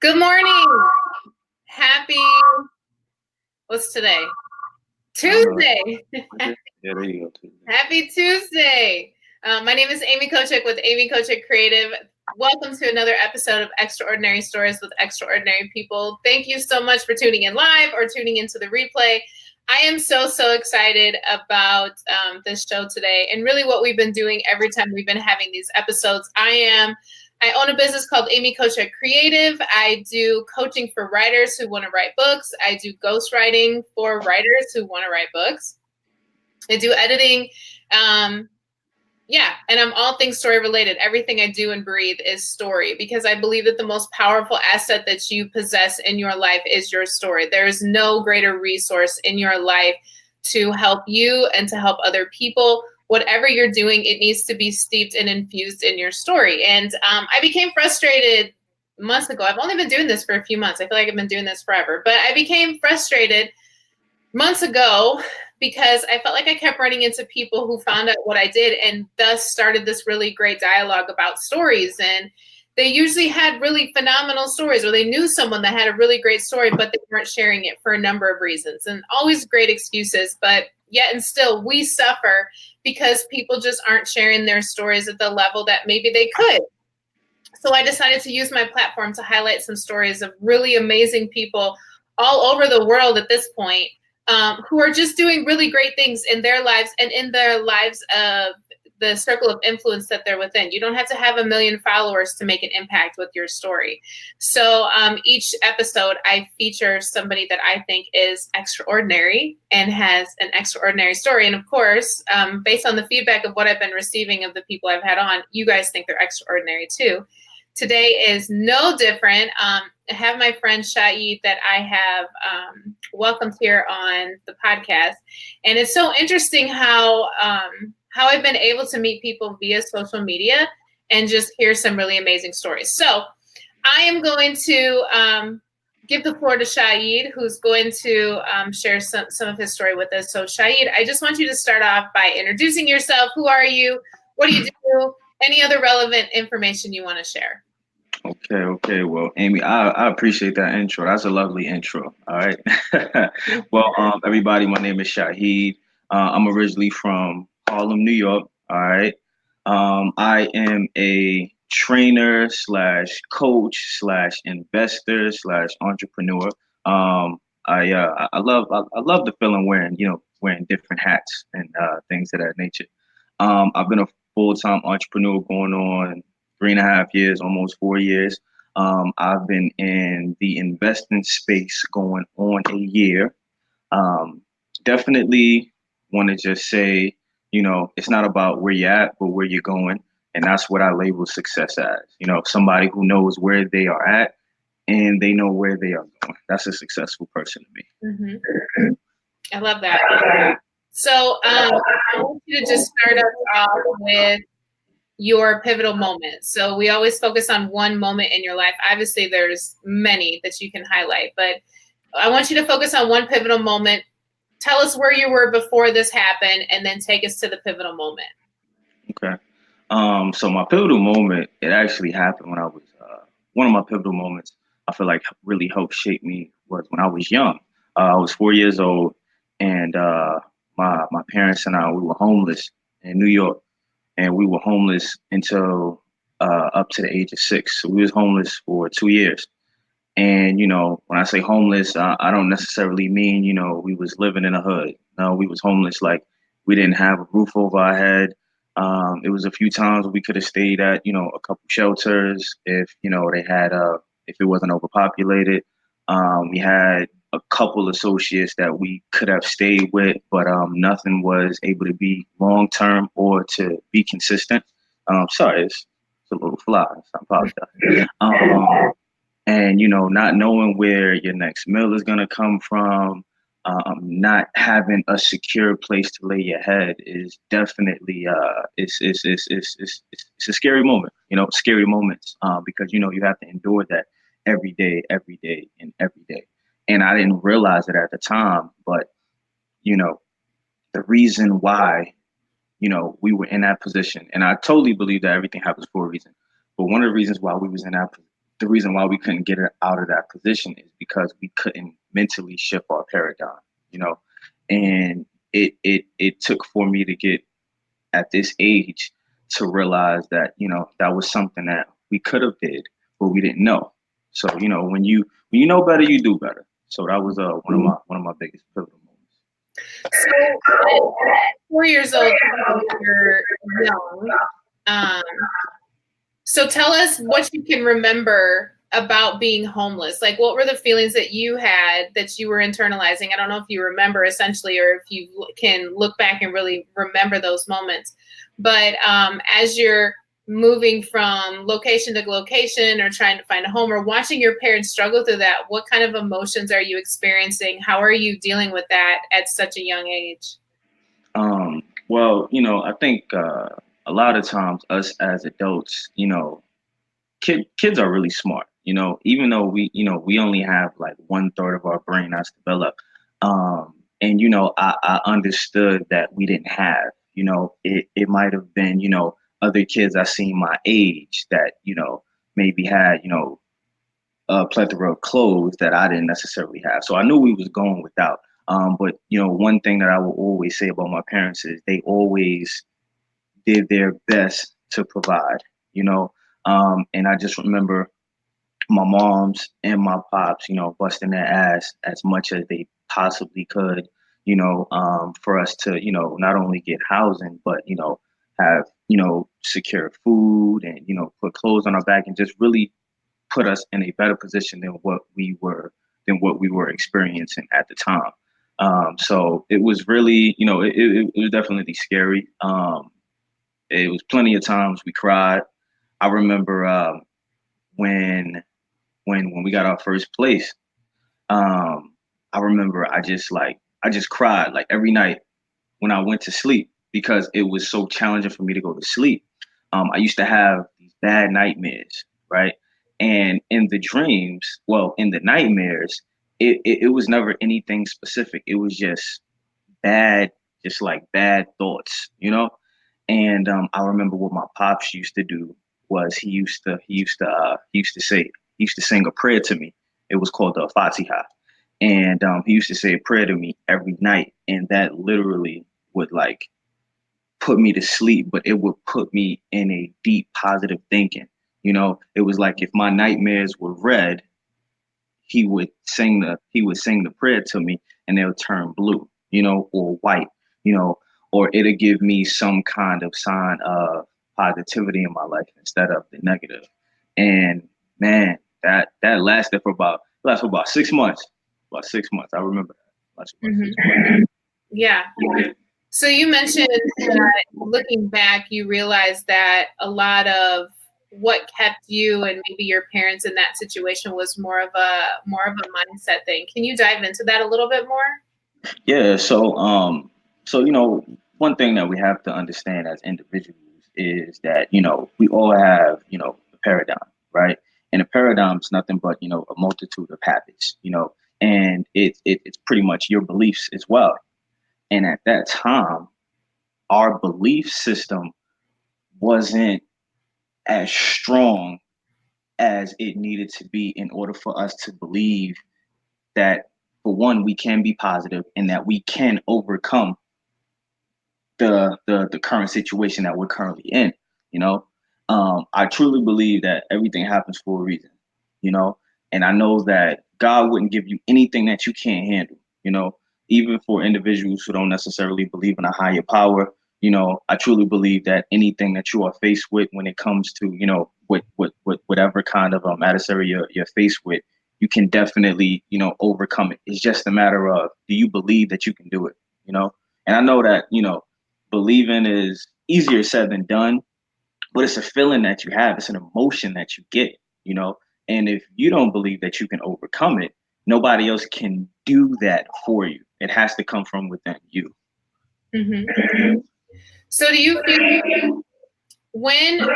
Good morning. Happy, what's today? I don't know. Tuesday. Yeah, there you go. Tuesday. Happy Tuesday. My name is Amy Kochik with Amy Kochik Creative. Welcome to another episode of Extraordinary Stories with Extraordinary People. Thank you so much for tuning in live or tuning into the replay. I am so excited about this show today and really what we've been doing every time we've been having these episodes. I own a business called Amy Kochik Creative. I do coaching for writers who want to write books. I do ghostwriting for writers who want to write books. I do editing. And I'm all things story related. Everything I do and breathe is story because I believe that the most powerful asset that you possess in your life is your story. There is no greater resource in your life to help you and to help other people. Whatever you're doing, it needs to be steeped and infused in your story. And I became frustrated months ago. I've only been doing this for a few months. I feel like I've been doing this forever, but I became frustrated months ago because I felt like I kept running into people who found out what I did and thus started this really great dialogue about stories. And they usually had really phenomenal stories, or they knew someone that had a really great story, but they weren't sharing it for a number of reasons and always great excuses. But yet and still, we suffer because people just aren't sharing their stories at the level that maybe they could. So I decided to use my platform to highlight some stories of really amazing people all over the world at this point, who are just doing really great things in their lives and in their lives of the circle of influence that they're within. You don't have to have 1 million followers to make an impact with your story. So each episode, I feature somebody that I think is extraordinary and has an extraordinary story. And of course, based on the feedback of what I've been receiving of the people I've had on, you guys think they're extraordinary too. Today is no different. I have my friend Shaheed that I have welcomed here on the podcast, and it's so interesting how I've been able to meet people via social media and just hear some really amazing stories. So I am going to give the floor to Shaheed, who's going to share some of his story with us. So Shaheed, I just want you to start off by introducing yourself. Who are you? What do you do? Any other relevant information you want to share? Okay. Well, Amy, I appreciate that intro. That's a lovely intro. All right. Well, everybody, my name is Shaheed. I'm originally from Harlem, New York. All right. I am a trainer slash coach slash investor slash entrepreneur. I love the feeling wearing different hats and things of that nature. I've been a full time entrepreneur going on 3.5 years, almost 4 years. I've been in the investing space going on a year. Um, Definitely want to just say, it's not about where you're at, but where you're going. And that's what I label success as. Somebody who knows where they are at and they know where they are going. That's a successful person to me. Mm-hmm. I love that. So I want you to just start us off with your pivotal moment. So we always focus on one moment in your life. Obviously, there's many that you can highlight, but I want you to focus on one pivotal moment. Tell us where you were before this happened, and then take us to the pivotal moment. Okay. So my pivotal moment, it actually happened when I was one of my pivotal moments. I feel like really helped shape me was when I was young. I was 4 years old, and my parents and I we were homeless in New York, and we were homeless until up to the age of 6. So we was homeless for 2 years. And when I say homeless, I don't necessarily mean we was living in a hood. No, we was homeless like we didn't have a roof over our head. It was a few times we could have stayed at a couple shelters if they had if it wasn't overpopulated. We had a couple associates that we could have stayed with, but nothing was able to be long term or to be consistent. Sorry, it's a little fly. So I apologize. And not knowing where your next meal is going to come from, not having a secure place to lay your head is definitely it's a scary moment. Scary moments because you have to endure that every day, and every day. And I didn't realize it at the time, but you know the reason why we were in that position, and I totally believe that everything happens for a reason. But one of the reasons why we was in that the reason why we couldn't get it out of that position is because we couldn't mentally shift our paradigm, you know. And it took for me to get at this age to realize that, you know, that was something that we could have did, but we didn't know. So, you know, when you know better, you do better. So that was one of my biggest pivotal moments. So at 4 years old, you're young. Um, so tell us what you can remember about being homeless. Like, what were the feelings that you had that you were internalizing? I don't know if you remember essentially, or if you can look back and really remember those moments. But as you're moving from location to location or trying to find a home or watching your parents struggle through that, what kind of emotions are you experiencing? How are you dealing with that at such a young age? Well, you know, I think a lot of times us as adults, you know, kids are really smart. You know, even though we only have like one third of our brain that's developed. And you know, I understood that we didn't have. You know, it might have been, you know, other kids I seen my age that, you know, maybe had, you know, a plethora of clothes that I didn't necessarily have. So I knew we was going without. But you know, one thing that I will always say about my parents is they always did their best to provide. You know, and I just remember my moms and my pops, you know, busting their ass as much as they possibly could, you know, for us to, you know, not only get housing, but, you know, have, you know, secure food and, you know, put clothes on our back and just really put us in a better position than what we were experiencing at the time. So it was really, you know, it was definitely scary. It was plenty of times we cried. I remember when when we got our first place. Um, I remember I just cried like every night when I went to sleep because it was so challenging for me to go to sleep. I used to have these bad nightmares, right? And in the dreams, well, in the nightmares, it was never anything specific. It was just bad, just like bad thoughts, you know. And I remember what my pops used to do was he used to sing a prayer to me. It was called the Fatiha, and he used to say a prayer to me every night, and that literally would like put me to sleep, but it would put me in a deep positive thinking. You know, it was like if my nightmares were red, he would sing the prayer to me and they'll turn blue, you know, or white, you know, or it'll give me some kind of sign of positivity in my life instead of the negative. And man, that lasted for about 6 months. About 6 months. I remember that. Lasted about Mhm. 6 months. Yeah. So you mentioned that looking back, you realized that a lot of what kept you and maybe your parents in that situation was more of a mindset thing. Can you dive into that a little bit more? Yeah, so you know, one thing that we have to understand as individuals is that, you know, we all have, you know, a paradigm, right? And a paradigm is nothing but, you know, a multitude of habits, you know, and it's pretty much your beliefs as well. And at that time, our belief system wasn't as strong as it needed to be in order for us to believe that, for one, we can be positive and that we can overcome the current situation that we're currently in. You know, I truly believe that everything happens for a reason. You know, and I know that God wouldn't give you anything that you can't handle. You know, even for individuals who don't necessarily believe in a higher power. You know, I truly believe that anything that you are faced with when it comes to, you know, whatever kind of adversary you're faced with, you can definitely, you know, overcome it. It's just a matter of, do you believe that you can do it? You know, and I know that, you know, believing is easier said than done, but it's a feeling that you have. It's an emotion that you get, you know. And if you don't believe that you can overcome it, nobody else can do that for you. It has to come from within you. Hmm. So do you feel when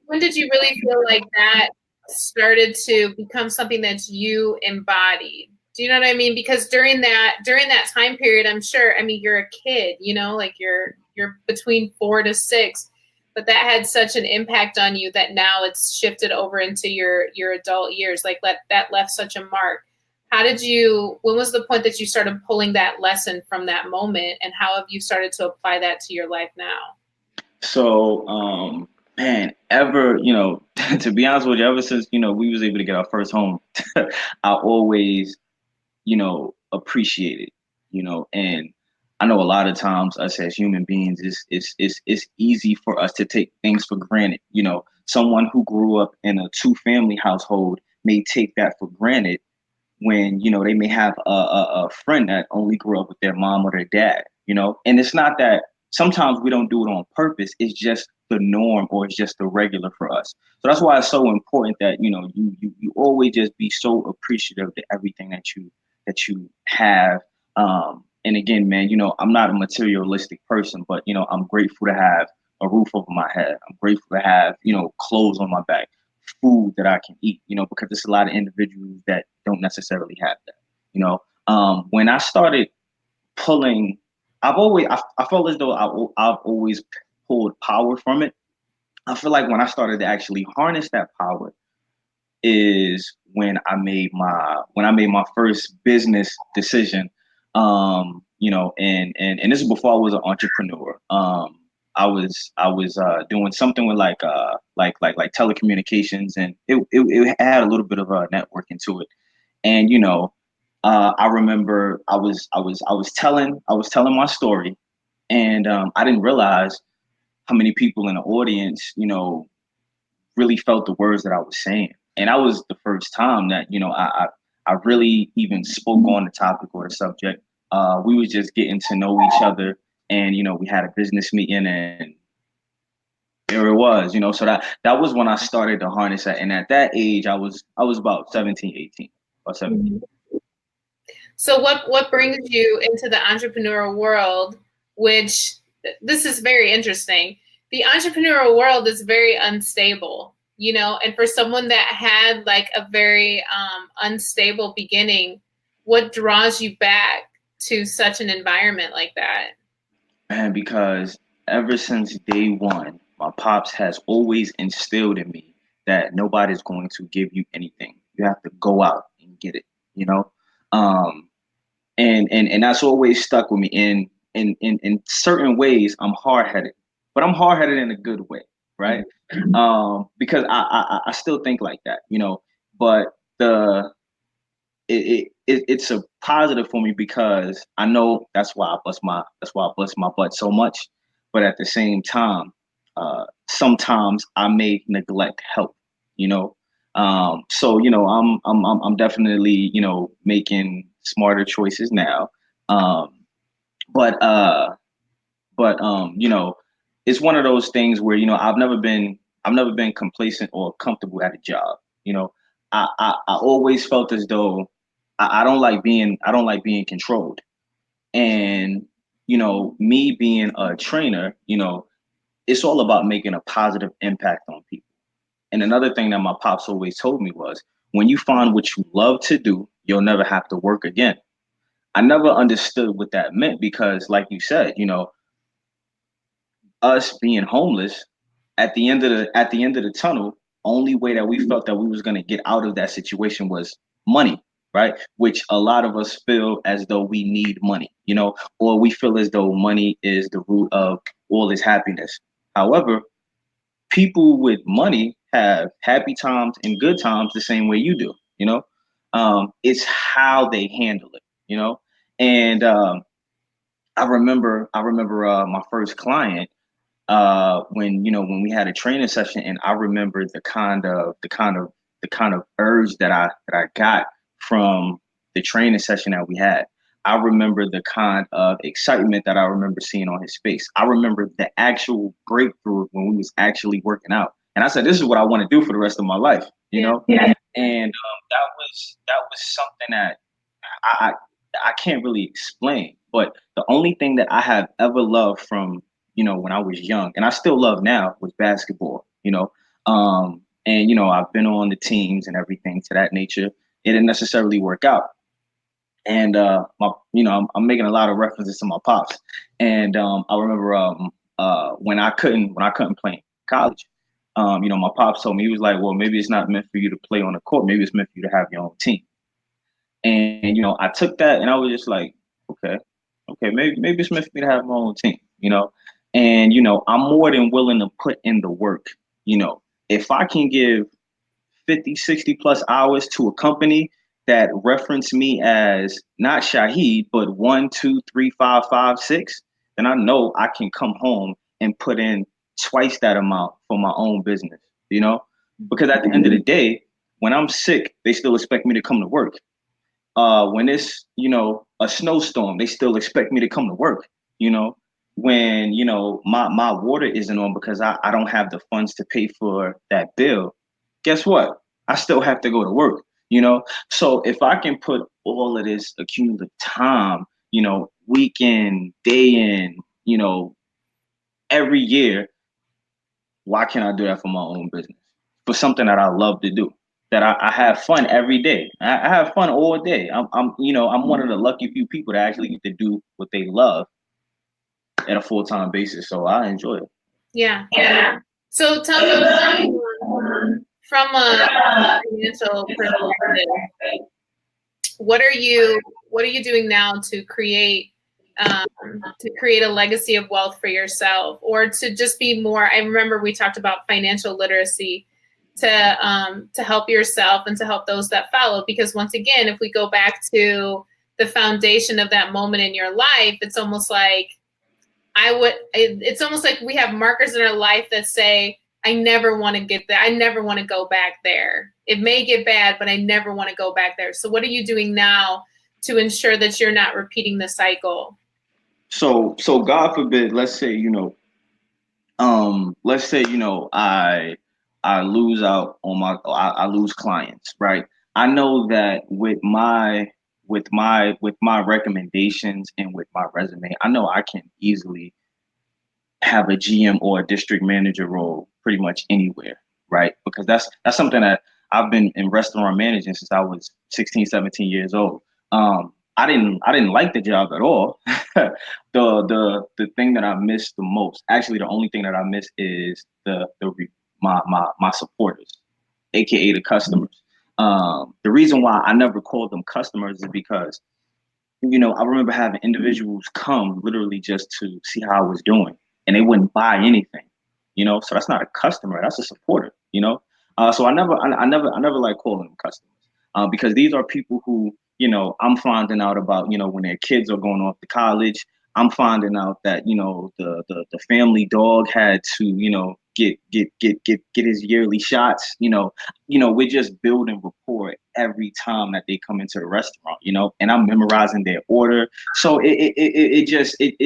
when did you really feel like that started to become something that you embodied? Do you know what I mean? Because during that time period, I'm sure, I mean, you're a kid, like you're between 4 to 6. but that had such an impact on you that now it's shifted over into your adult years. Like that left such a mark. When was the point that you started pulling that lesson from that moment, and how have you started to apply that to your life now? So, man, to be honest with you, ever since, we was able to get our first home, I always, appreciate it, and I know a lot of times us as human beings it's easy for us to take things for granted. Someone who grew up in a two-family household may take that for granted when they may have a friend that only grew up with their mom or their dad, and it's not that sometimes we don't do it on purpose. It's just the norm, or it's just the regular for us. So that's why it's so important that you always just be so appreciative to everything that you have. And again, man, I'm not a materialistic person, but I'm grateful to have a roof over my head. I'm grateful to have clothes on my back, food that I can eat, because there's a lot of individuals that don't necessarily have that. When I started pulling, I felt as though I've always pulled power from it. I feel like when I started to actually harness that power is when I made my first business decision. And this is before I was an entrepreneur. I was doing something with like telecommunications, and it had a little bit of a networking to it. And I remember I was telling my story, and I didn't realize how many people in the audience really felt the words that I was saying. And that was the first time that I really even spoke on the topic or the subject. We was just getting to know each other, and we had a business meeting, and there it was. So that was when I started to harness that. And at that age, I was about 17, 18 or 17. So what brings you into the entrepreneurial world, which this is very interesting. The entrepreneurial world is very unstable, and for someone that had like a very unstable beginning, what draws you back to such an environment like that? And because ever since day one, my pops has always instilled in me that nobody's going to give you anything. You have to go out and get it, you know? Um, and that's always stuck with me. In certain ways, I'm hard headed, but I'm hard headed in a good way, right? Because I still think like that, but the it's a positive for me because I know that's why I bust my butt so much. But at the same time, sometimes I may neglect help, you know. So I'm definitely making smarter choices now. Um, but it's one of those things where I've never been complacent or comfortable at a job. I always felt as though I don't like being controlled. And me being a trainer, it's all about making a positive impact on people. And another thing that my pops always told me was, when you find what you love to do, you'll never have to work again. I never understood what that meant because, like you said, us being homeless, at the end of the tunnel, only way that we felt that we was going to get out of that situation was money, right? Which a lot of us feel as though we need money, or we feel as though money is the root of all this happiness. However, people with money have happy times and good times the same way you do. It's how they handle it. And I remember my first client, when we had a training session, and I remember the kind of urge that I got from the training session that we had. I remember the kind of excitement that I remember seeing on his face. I remember the actual breakthrough when we was actually working out, and I said, "This is what I want to do for the rest of my life." Yeah. And that was something that I I can't really explain, but the only thing that I have ever loved from when I was young, and I still love now, was basketball. And I've been on the teams and everything to that nature. It didn't necessarily work out, and I'm making a lot of references to my pops, and I remember when I couldn't play in college. My pops told me, he was like, well, maybe it's not meant for you to play on the court. Maybe it's meant for you to have your own team. And I took that and I was just like, okay, maybe it's meant for me to have my own team. And I'm more than willing to put in the work. If I can give 50, 60 plus hours to a company that reference me as not Shaheed, but 1, 2, 3, 5, 5, 6, then I know I can come home and put in twice that amount for my own business, because at the end of the day, when I'm sick, they still expect me to come to work. When it's, a snowstorm, they still expect me to come to work, when, my water isn't on because I don't have the funds to pay for that bill. Guess what? I still have to go to work, So if I can put all of this accumulative time, week in, day in, every year, why can't I do that for my own business? For something that I love to do, that I have fun every day. I have fun all day. I'm one of the lucky few people that actually get to do what they love at a full-time basis. So I enjoy it. Yeah. So tell me, from a financial perspective, what are you doing now to create a legacy of wealth for yourself, or to just be more? I remember we talked about financial literacy to help yourself and to help those that follow. Because once again, if we go back to the foundation of that moment in your life, it's almost like it's almost like we have markers in our life that say, I never want to get there. I never want to go back there. It may get bad, but I never want to go back there. So what are you doing now to ensure that you're not repeating the cycle? So God forbid, let's say, I lose out on I lose clients, right? I know that with my recommendations and with my resume, I know I can easily have a GM or a district manager role pretty much anywhere, right? Because that's something that I've been in restaurant managing since I was 16, 17 years old. I didn't like the job at all. The thing that I miss the most, actually the only thing that I miss is my supporters, aka the customers. The reason why I never called them customers is because I remember having individuals come literally just to see how I was doing, and they wouldn't buy anything. So that's not a customer, that's a supporter. So I never like calling them customers, because these are people who I'm finding out about when their kids are going off to college. I'm finding out that the family dog had to get his yearly shots. We're just building rapport every time that they come into the restaurant, and I'm memorizing their order. So it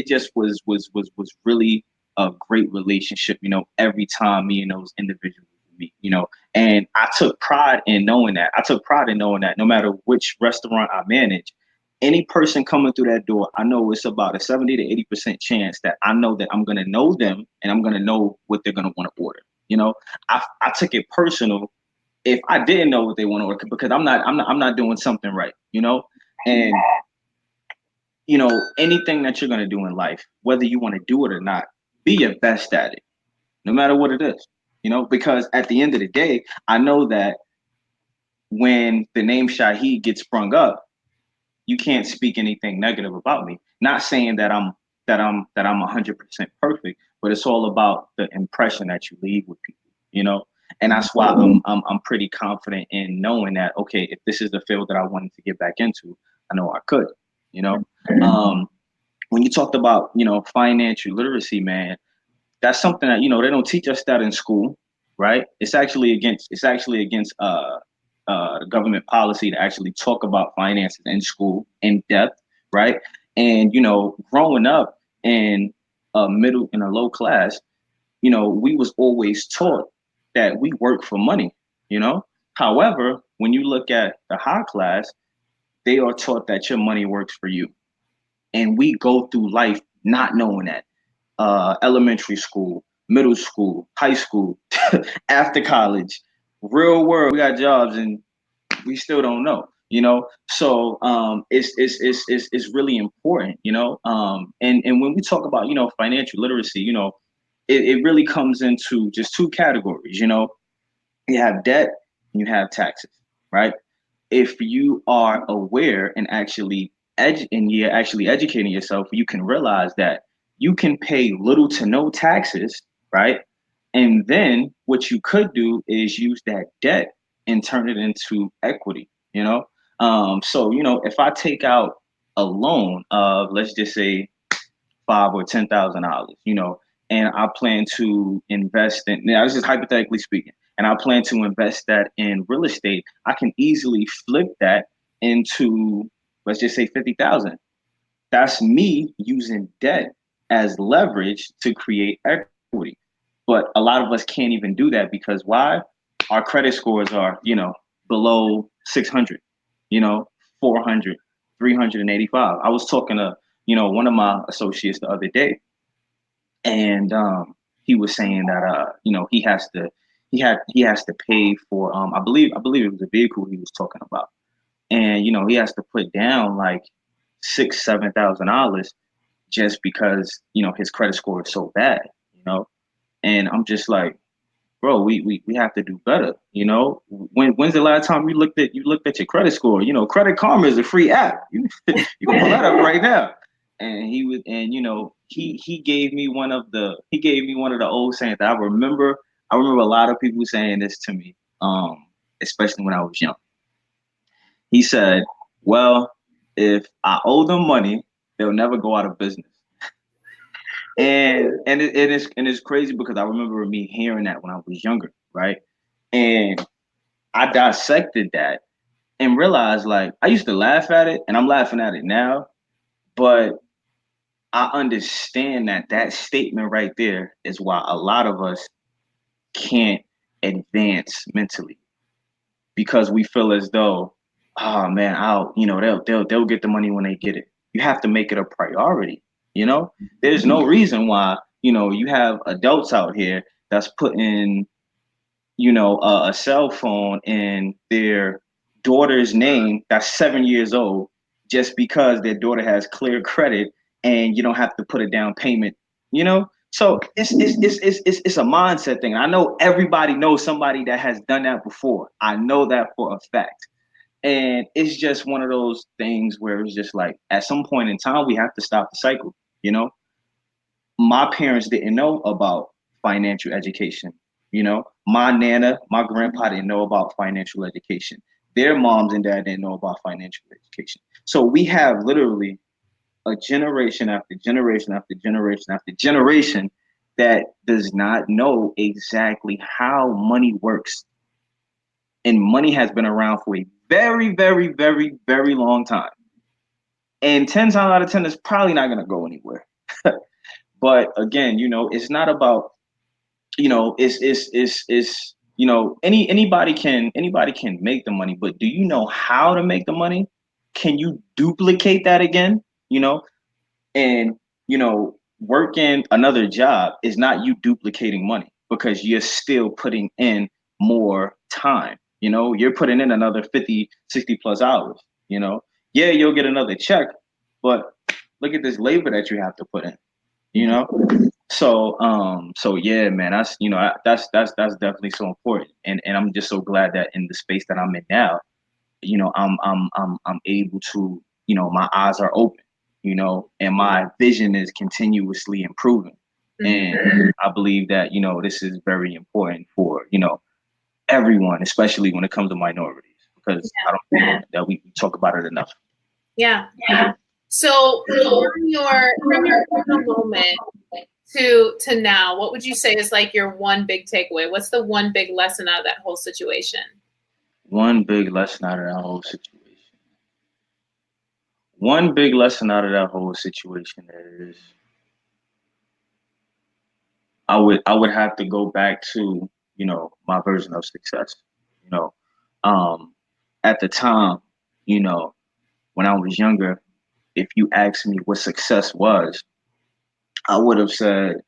just was really a great relationship, every time me and those individuals meet, and I took pride in knowing that. No matter which restaurant I manage, any person coming through that door, I know it's about a 70 to 80% chance that I know that I'm gonna know them and I'm gonna know what they're gonna want to order. I took it personal if I didn't know what they want to order, because I'm not doing something right. And anything that you're gonna do in life, whether you want to do it or not, be your best at it, no matter what it is. Because at the end of the day, I know that when the name Shaheed gets sprung up, you can't speak anything negative about me. Not saying that I'm 100% perfect, but it's all about the impression that you leave with people. And that's why I'm pretty confident in knowing that, okay, if this is the field that I wanted to get back into, I know I could. When you talked about financial literacy, man, that's something that they don't teach us that in school, right? It's actually against the government policy to actually talk about finances in school in depth, right? And growing up in a low class, we was always taught that we work for money. However, when you look at the high class, they are taught that your money works for you, and we go through life not knowing that. Elementary school, middle school, high school, after college, real world, we got jobs and we still don't know. So it's really important, and when we talk about, financial literacy, it really comes into just two categories. You have debt and you have taxes, right? If you are aware and you're actually educating yourself, you can realize that you can pay little to no taxes, right? And then what you could do is use that debt and turn it into equity. So if I take out a loan of, let's just say, $5,000 or $10,000, and I plan to invest in, now this is hypothetically speaking, and I plan to invest that in real estate, I can easily flip that into, let's just say, 50,000. That's me using debt as leverage to create equity. But a lot of us can't even do that because why? Our credit scores are, below 600, 400, 385. I was talking to, one of my associates the other day, and he was saying that he has to pay for, I believe it was a vehicle he was talking about, and he has to put down like $6,000-7,000 just because his credit score is so bad, you know, and I'm just like, bro, we have to do better. When's the last time you looked at your credit score? Credit Karma is a free app. You can pull that up right now. And he gave me one of the old sayings that I remember. I remember a lot of people saying this to me, especially when I was young. He said, "Well, if I owe them money, they'll never go out of business." And it's crazy because I remember me hearing that when I was younger, right? And I dissected that and realized, like, I used to laugh at it, and I'm laughing at it now, but I understand that that statement right there is why a lot of us can't advance mentally, because we feel as though, oh man, they'll get the money when they get it. You have to make it a priority. There's no reason why you have adults out here that's putting a cell phone in their daughter's name that's 7 years old just because their daughter has clear credit and you don't have to put a down payment. So it's a mindset thing. I know everybody knows somebody that has done that before. I know that for a fact. And it's just one of those things where it's just like, at some point in time, we have to stop the cycle. You know, my parents didn't know about financial education. My nana, my grandpa didn't know about financial education. Their moms and dad didn't know about financial education. So we have literally a generation after generation after generation after generation that does not know exactly how money works. And money has been around for a very, very, very, very long time. And 10 times out of 10, it's probably not going to go anywhere. But again, it's not about, anybody can make the money, but do you know how to make the money? Can you duplicate that again? And working another job is not you duplicating money, because you're still putting in more time. You're putting in another 50, 60 plus hours. Yeah, you'll get another check, but look at this labor that you have to put in. So yeah, man, that's definitely so important, and I'm just so glad that in the space that I'm in now, I'm able to, my eyes are open, and my vision is continuously improving. And I believe that, this is very important for, everyone, especially when it comes to minorities, because I don't think that we talk about it enough. Yeah. So from your moment to now, what would you say is like your one big takeaway? What's the one big lesson out of that whole situation? One big lesson out of that whole situation. One big lesson out of that whole situation is, I would have to go back to, my version of success. You know, um, at the time, you know, when I was younger, if you asked me what success was, I would have said,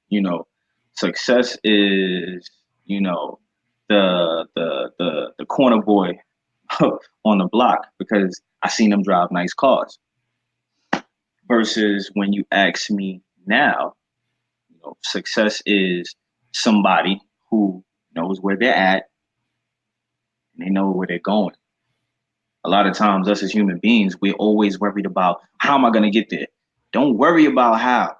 success is, the corner boy on the block because I seen them drive nice cars. Versus when you ask me now, success is somebody who knows where they're at and they know where they're going. A lot of times, us as human beings, we're always worried about how am I going to get there? Don't worry about how.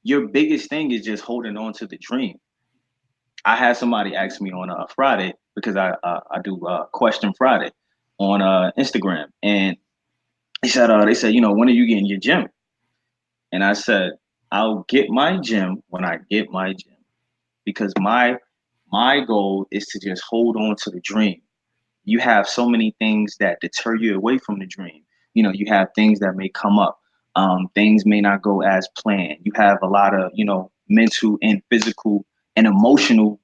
Your biggest thing is just holding on to the dream. I had somebody ask me on a Friday because I do Question Friday on Instagram, and they said, when are you getting your gym? And I said, I'll get my gym when I get my gym because my goal is to just hold on to the dream. You have so many things that deter you away from the dream. You have things that may come up. Things may not go as planned. You have a lot of, mental and physical and emotional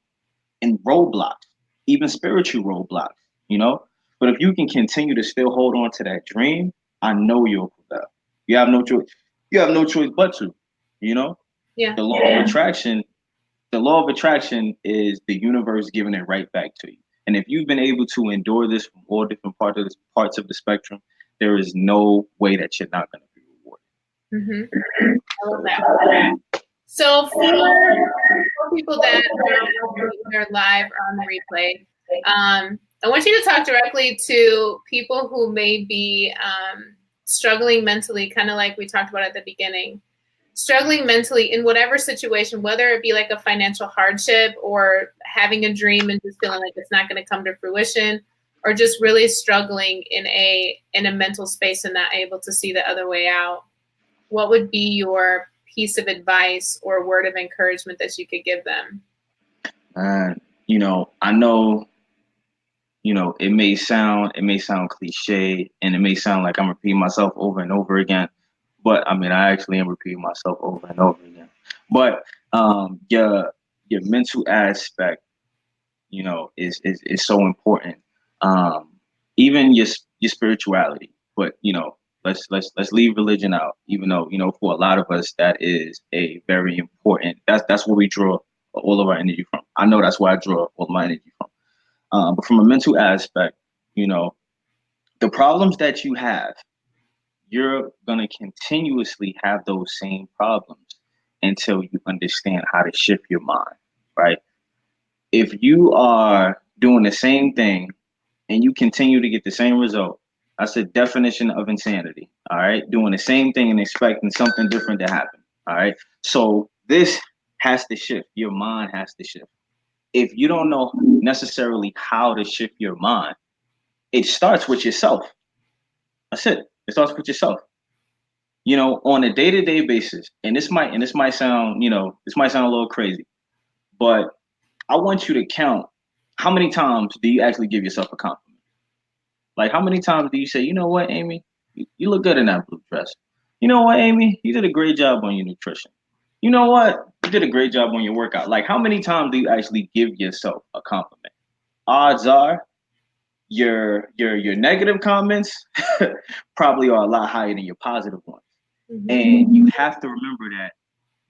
and roadblocks, even spiritual roadblocks, you know? But if you can continue to still hold on to that dream, I know you'll prevail. You have no choice. You have no choice but to, you know? Yeah. The law of attraction, the law of attraction is the universe giving it right back to you. And if you've been able to endure this from all different parts of the spectrum, there is no way that you're not going to be rewarded. Mm-hmm. I love that. So for people that are live or on the replay, I want you to talk directly to people who may be struggling mentally, kind of like we talked about at the beginning. Struggling mentally in whatever situation, whether it be like a financial hardship or having a dream and just feeling like it's not going to come to fruition, or just really struggling in a mental space and not able to see the other way out. What would be your piece of advice or word of encouragement that you could give them? I know, it may sound cliche and it may sound like I'm repeating myself over and over again, but I mean, I actually am repeating myself over and over again. But your mental aspect, is so important. Even your spirituality, but let's leave religion out. Even though for a lot of us that is a very important. That's where we draw all of our energy from. I know that's where I draw all my energy from. But from a mental aspect, the problems that you have, you're going to continuously have those same problems until you understand how to shift your mind, right? If you are doing the same thing and you continue to get the same result, that's the definition of insanity, all right? Doing the same thing and expecting something different to happen, all right? So this has to shift. Your mind has to shift. If you don't know necessarily how to shift your mind, it starts with yourself. That's it. It starts with yourself. On a day-to-day basis, and this might sound, this might sound a little crazy, but I want you to count how many times do you actually give yourself a compliment? Like how many times do you say, you know what, Amy, you look good in that blue dress. You know what, Amy, you did a great job on your nutrition. You know what, you did a great job on your workout. Like how many times do you actually give yourself a compliment? Odds are your negative comments probably are a lot higher than your positive ones. Mm-hmm. And you have to remember that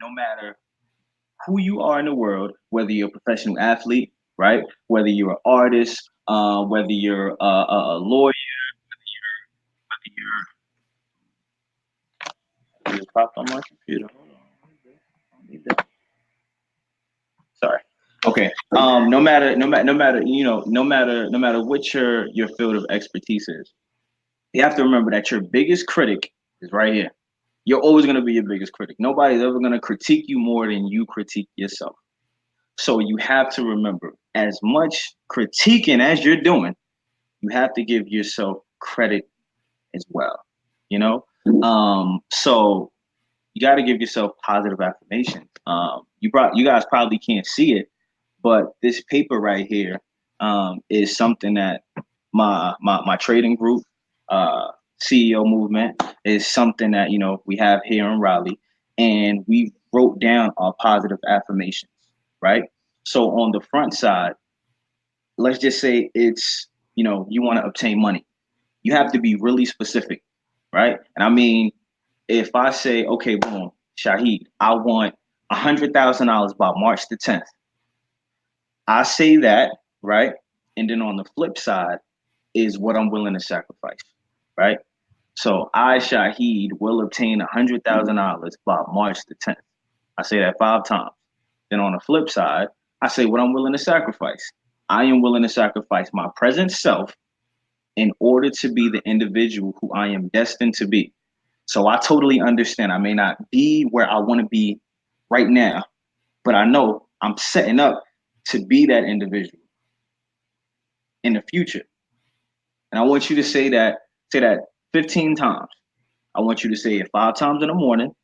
no matter who you are in the world, whether you're a professional athlete, right? Whether you're an artist, whether you're a lawyer, whether you're just popped on my computer. Hold on. I don't need that. Sorry. Okay. No matter what your field of expertise is, you have to remember that your biggest critic is right here. You're always going to be your biggest critic. Nobody's ever going to critique you more than you critique yourself. So you have to remember, as much critiquing as you're doing, you have to give yourself credit as well. So you got to give yourself positive affirmations. You guys probably can't see it, but this paper right here is something that my trading group, CEO movement, is something that we have here in Raleigh, and we wrote down our positive affirmations, right? So on the front side, let's just say it's you want to obtain money. You have to be really specific, right? And I mean, if I say, okay, boom, Shaheed, I want $100,000 by March the 10th. I say that, right? And then on the flip side, is what I'm willing to sacrifice, right? So I, Shaheed, will obtain $100,000 by March the 10th. I say that 5 times. Then on the flip side, I say what I'm willing to sacrifice. I am willing to sacrifice my present self in order to be the individual who I am destined to be. So I totally understand. I may not be where I want to be right now, but I know I'm setting up to be that individual in the future. And I want you to say that 15 times. I want you to say it 5 times in the morning,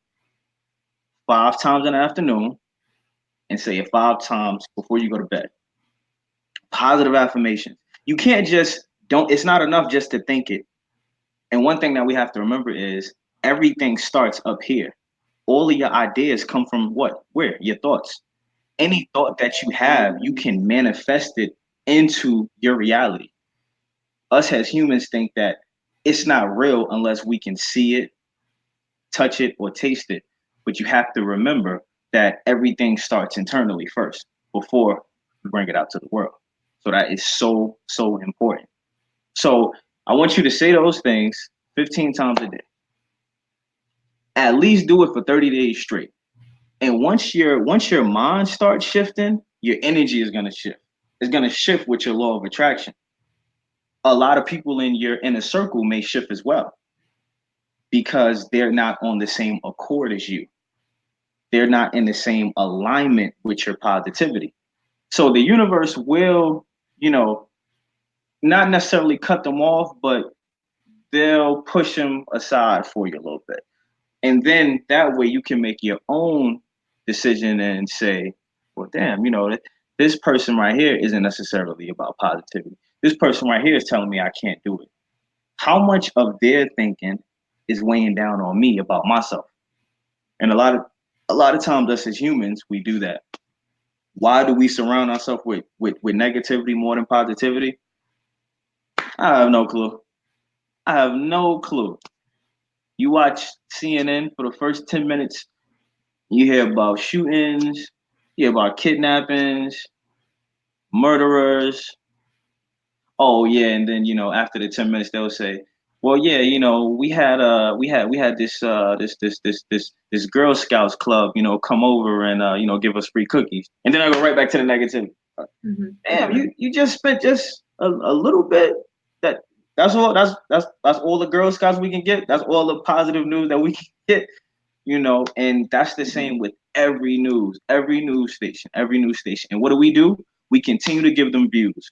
5 times in the afternoon, and say it 5 times before you go to bed. Positive affirmations. You can't just don't, it's not enough just to think it. And one thing that we have to remember is everything starts up here. All of your ideas come from what? Where? Your thoughts. Any thought that you have, you can manifest it into your reality. Us as humans think that it's not real unless we can see it, touch it, or taste it. But you have to remember that everything starts internally first before we bring it out to the world. So that is so, so important. So I want you to say those things 15 times a day. At least do it for 30 days straight. And once your mind starts shifting, your energy is gonna shift. It's gonna shift with your law of attraction. A lot of people in your inner circle may shift as well because they're not on the same accord as you. They're not in the same alignment with your positivity. So the universe will, you know, not necessarily cut them off, but they'll push them aside for you a little bit. And then that way you can make your own decision and say, well, damn, this person right here isn't necessarily about positivity. This person right here is telling me I can't do it. How much of their thinking is weighing down on me about myself? And a lot of times us as humans, we do that. Why do we surround ourselves with negativity more than positivity? I have no clue. I have no clue. You watch CNN for the first 10 minutes, you hear about shootings, you hear about kidnappings, murderers. Oh yeah, and then after the 10 minutes they'll say, well yeah, we had this Girl Scouts club, come over and give us free cookies, and then I go right back to the negativity. Mm-hmm. Damn, you just spent just a little bit. That that's all. That's all the Girl Scouts we can get. That's all the positive news that we can get. And that's the same with every news station, And what do? We continue to give them views.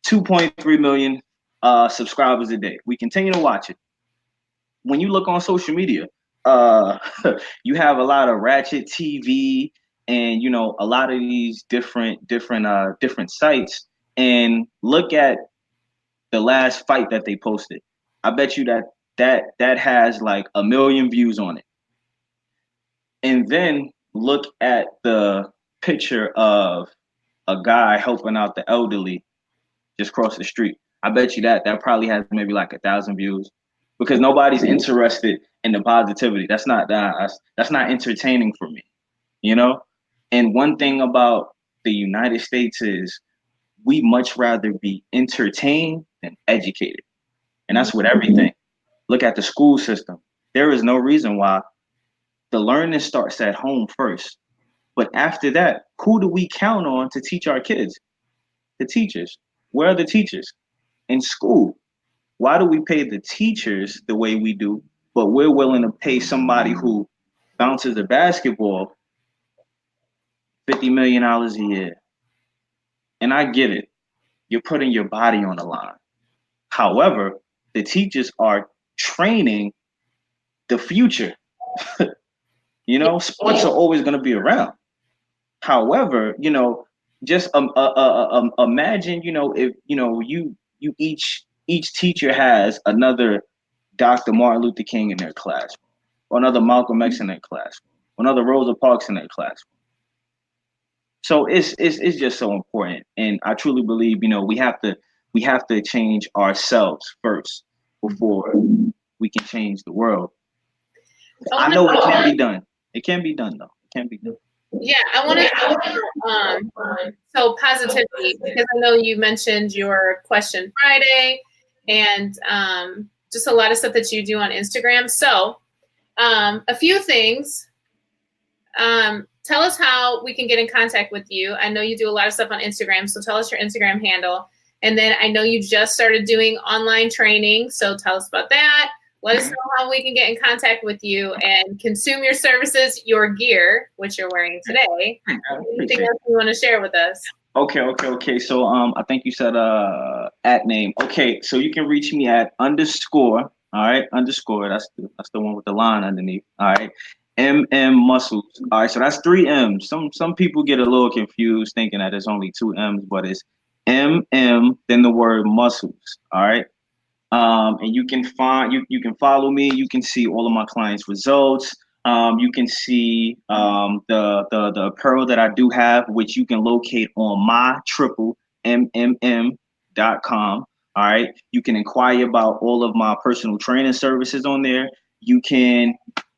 2.3 million subscribers a day. We continue to watch it. When you look on social media, uh, you have a lot of Ratchet TV and a lot of these different sites. And look at the last fight that they posted. I bet you that has like 1 million views on it. And then look at the picture of a guy helping out the elderly just cross the street. I bet you that probably has maybe like 1,000 views because nobody's interested in the positivity. That's not entertaining for me, you know. And one thing about the United States is we much rather be entertained than educated, and that's with everything. Look at the school system. There is no reason why the learning starts at home first. But after that, who do we count on to teach our kids? The teachers. Where are the teachers? In school. Why do we pay the teachers the way we do, but we're willing to pay somebody who bounces a basketball $50 million a year? And I get it. You're putting your body on the line. However, the teachers are training the future. Sports are always going to be around. However, just imagine, if you each teacher has another Dr. Martin Luther King in their class, or another Malcolm X in their class, or another Rosa Parks in their class. So it's just so important, and I truly believe we have to change ourselves first before we can change the world. I know it can be done. It can be done though. It can be done. Yeah, I want to so positivity, because I know you mentioned your question Friday, and just a lot of stuff that you do on Instagram. So a few things. Tell us how we can get in contact with you. I know you do a lot of stuff on Instagram, so tell us your Instagram handle. And then I know you just started doing online training, so tell us about that. Let us know how we can get in contact with you and consume your services, your gear, which you're wearing today. Anything else you want to share with us? Okay. So I think you said at name. Okay, so you can reach me at _. All right, _. That's the one with the line underneath. All right. Muscles. All right, so that's 3 M's. Some people get a little confused thinking that it's only 2 M's, but it's then the word muscles. All right. And you can you can follow me. You can see all of my clients' results. You can see the apparel that I do have, which you can locate on my.com. All right. You can inquire about all of my personal training services on there.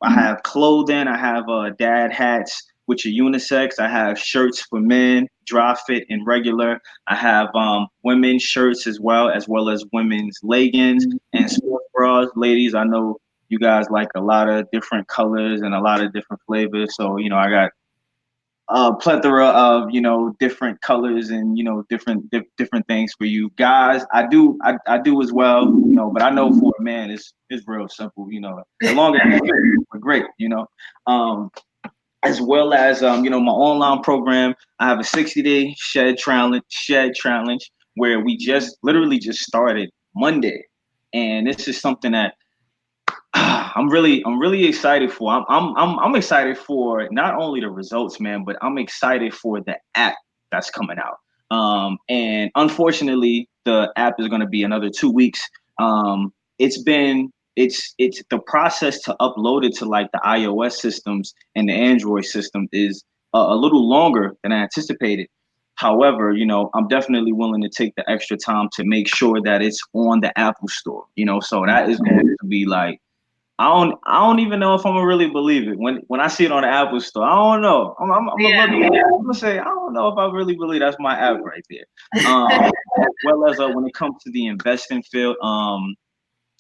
I have clothing. I have dad hats, which are unisex. I have shirts for men, dry fit and regular. I have women's shirts as well as women's leggings and sports bras. Ladies, I know you guys like a lot of different colors and a lot of different flavors. So, I got a plethora of, different colors and, different things for you guys. I do as well, but I know for a man, it's real simple, as long as we're great, as well as, my online program. I have a 60-day shed challenge where we literally just started Monday. And this is something that I'm really excited for. I'm excited for not only the results, man, but I'm excited for the app that's coming out. And unfortunately, the app is going to be another 2 weeks. It's the process to upload it to like the iOS systems and the Android system is a little longer than I anticipated. However, I'm definitely willing to take the extra time to make sure that it's on the Apple Store. So that is going to be like, I don't even know if I'm gonna really believe it when I see it on the Apple Store. I don't know. I'm gonna say I don't know if I really believe that's my app right there. As well as when it comes to the investing field, the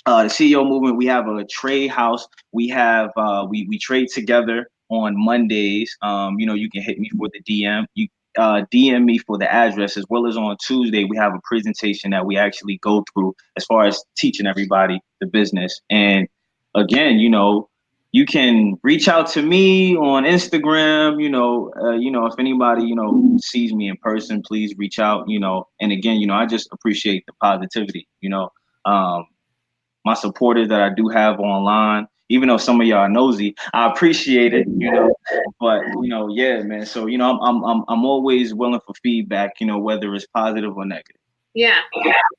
CEO movement, we have a trade house. We have we trade together on Mondays. You can hit me for the DM. You DM me for the address, as well as on Tuesday we have a presentation that we actually go through as far as teaching everybody the business. And again, you can reach out to me on Instagram. If anybody sees me in person, please reach out. And again, I just appreciate the positivity. My supporters that I do have online, even though some of y'all are nosy, I appreciate it. But yeah, man. So I'm always willing for feedback. Whether it's positive or negative. Yeah.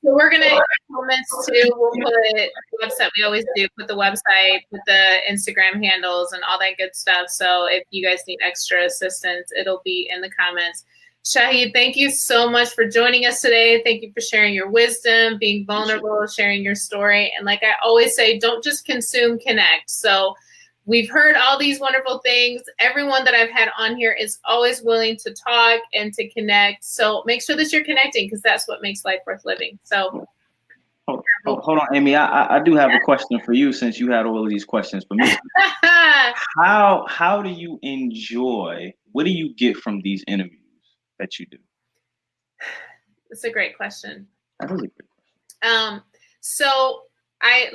So we're gonna comments too. We'll put the website. We always do put the website, put the Instagram handles, and all that good stuff. So if you guys need extra assistance, it'll be in the comments. Shaheed, thank you so much for joining us today. Thank you for sharing your wisdom, being vulnerable, sharing your story. And like I always say, don't just consume, connect. So we've heard all these wonderful things. Everyone that I've had on here is always willing to talk and to connect. So make sure that you're connecting, because that's what makes life worth living. So hold on, Amy. I do have a question for you, since you had all of these questions for me. How do you enjoy? What do you get from these interviews that you do? It's a great question. That is a great question. So I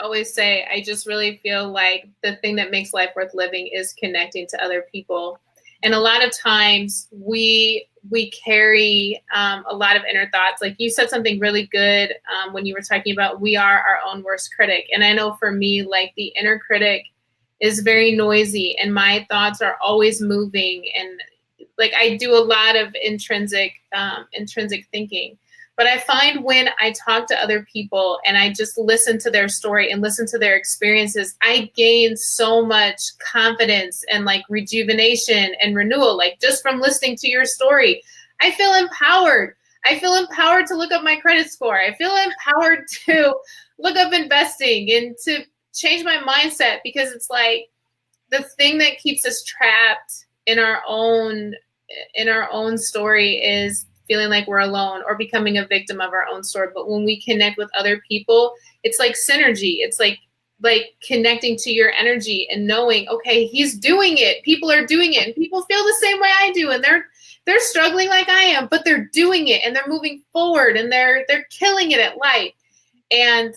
always say, I just really feel like the thing that makes life worth living is connecting to other people. And a lot of times we carry a lot of inner thoughts. Like you said something really good when you were talking about we are our own worst critic. And I know for me, like the inner critic is very noisy and my thoughts are always moving. And like I do a lot of intrinsic thinking. But I find when I talk to other people and I just listen to their story and listen to their experiences, I gain so much confidence and like rejuvenation and renewal. Like just from listening to your story, I feel empowered. I feel empowered to look up my credit score. I feel empowered to look up investing and to change my mindset, because it's like the thing that keeps us trapped in our own story is feeling like we're alone or becoming a victim of our own story. But when we connect with other people, it's like synergy. It's like connecting to your energy and knowing, okay, he's doing it. People are doing it, and people feel the same way I do, and they're struggling like I am, but they're doing it and they're moving forward and they're killing it at life. And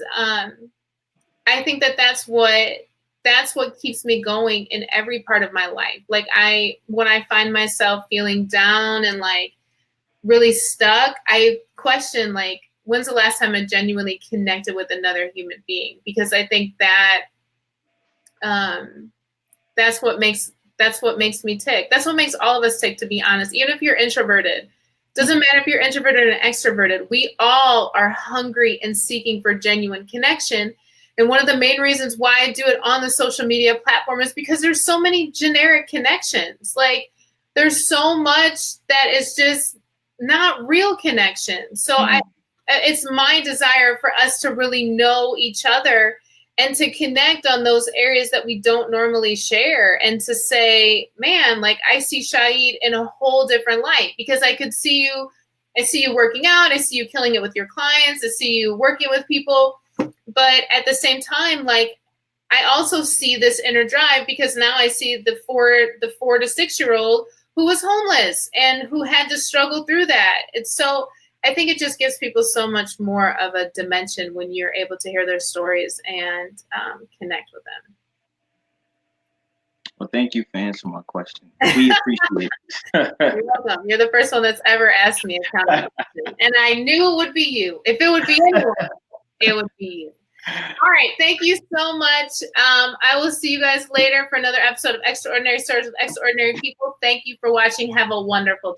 I think that's what keeps me going in every part of my life. Like when I find myself feeling down and like really stuck, I question like, when's the last time I genuinely connected with another human being? Because I think that that's what makes me tick. That's what makes all of us tick, to be honest. Even if you're introverted, doesn't matter if you're introverted or extroverted, we all are hungry and seeking for genuine connection. And one of the main reasons why I do it on the social media platform is because there's so many generic connections. Like there's so much that is just not real connection. So it's my desire for us to really know each other and to connect on those areas that we don't normally share, and to say, man, like I see Shaheed in a whole different light, because I see you working out, I see you killing it with your clients, I see you working with people. But at the same time, like I also see this inner drive, because now I see the 4 to 6 year old who was homeless and who had to struggle through that. It's so, I think it just gives people so much more of a dimension when you're able to hear their stories and connect with them. Well, thank you for answering my question. We appreciate it. You're welcome. You're the first one that's ever asked me a kind of question. And I knew it would be you. If it would be anyone, it would be you. All right. Thank you so much. I will see you guys later for another episode of Extraordinary Stories with Extraordinary People. Thank you for watching. Have a wonderful